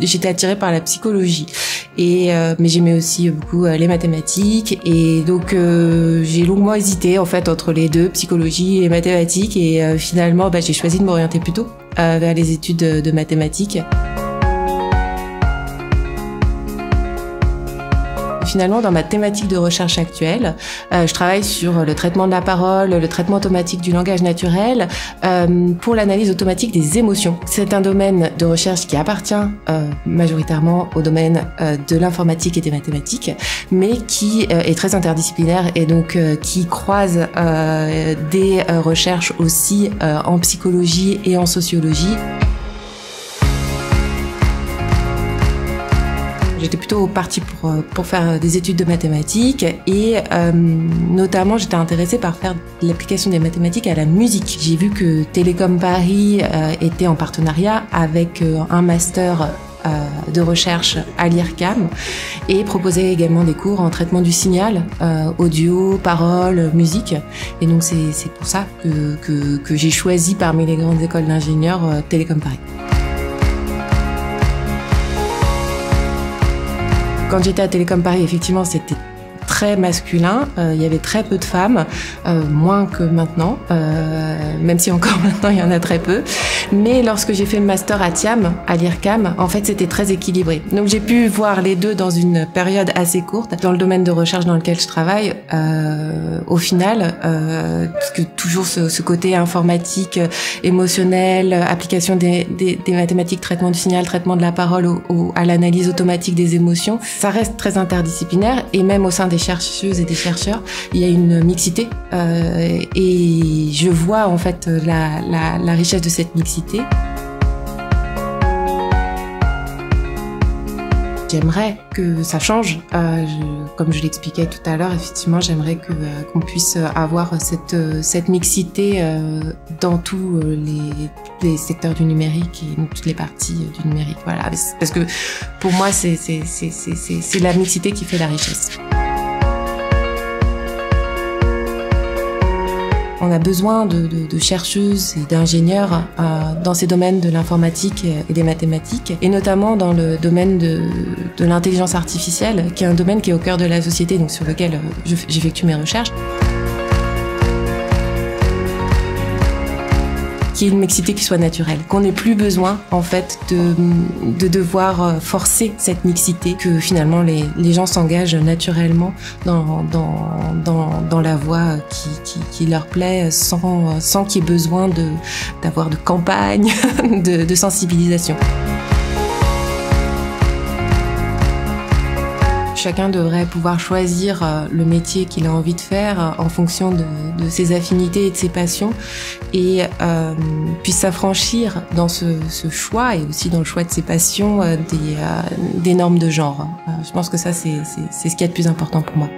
J'étais attirée par la psychologie mais j'aimais aussi beaucoup les mathématiques et donc j'ai longuement hésité en fait entre les deux, psychologie et mathématiques et finalement j'ai choisi de m'orienter plutôt vers les études de mathématiques. Finalement, dans ma thématique de recherche actuelle, je travaille sur le traitement de la parole, le traitement automatique du langage naturel pour l'analyse automatique des émotions. C'est un domaine de recherche qui appartient majoritairement au domaine de l'informatique et des mathématiques, mais qui est très interdisciplinaire et donc qui croise des recherches aussi en psychologie et en sociologie. J'étais plutôt partie pour faire des études de mathématiques et notamment j'étais intéressée par faire l'application des mathématiques à la musique. J'ai vu que Télécom Paris était en partenariat avec un master de recherche à l'IRCAM et proposait également des cours en traitement du signal, audio, parole, musique. Et donc c'est pour ça que j'ai choisi parmi les grandes écoles d'ingénieurs Télécom Paris. Quand j'étais à Télécom Paris, effectivement, c'était très masculin. Il y avait très peu de femmes, moins que maintenant, même si encore maintenant il y en a très peu. Mais lorsque j'ai fait le master à TIAM, à l'IRCAM, en fait c'était très équilibré. Donc j'ai pu voir les deux dans une période assez courte. Dans le domaine de recherche dans lequel je travaille, au final, parce que toujours ce côté informatique, émotionnel, application des mathématiques, traitement du signal, traitement de la parole à l'analyse automatique des émotions, ça reste très interdisciplinaire et même au sein des chercheuses et des chercheurs, il y a une mixité et je vois en fait la richesse de cette mixité. J'aimerais que ça change, comme je l'expliquais tout à l'heure, effectivement j'aimerais qu'on puisse avoir cette mixité dans tous les secteurs du numérique et toutes les parties du numérique. Voilà, parce que pour moi c'est la mixité qui fait la richesse. On a besoin de chercheuses et d'ingénieurs dans ces domaines de l'informatique et des mathématiques, et notamment dans le domaine de l'intelligence artificielle, qui est un domaine qui est au cœur de la société, donc sur lequel j'effectue mes recherches. Qu'il y ait une mixité qui soit naturelle, qu'on n'ait plus besoin en fait de devoir forcer cette mixité, que finalement les gens s'engagent naturellement dans la voie qui leur plaît sans qu'il y ait besoin d'avoir de campagne de sensibilisation. Chacun devrait pouvoir choisir le métier qu'il a envie de faire en fonction de ses affinités et de ses passions et puisse s'affranchir dans ce choix et aussi dans le choix de ses passions des normes de genre. Je pense que ça, c'est ce qui est le plus important pour moi.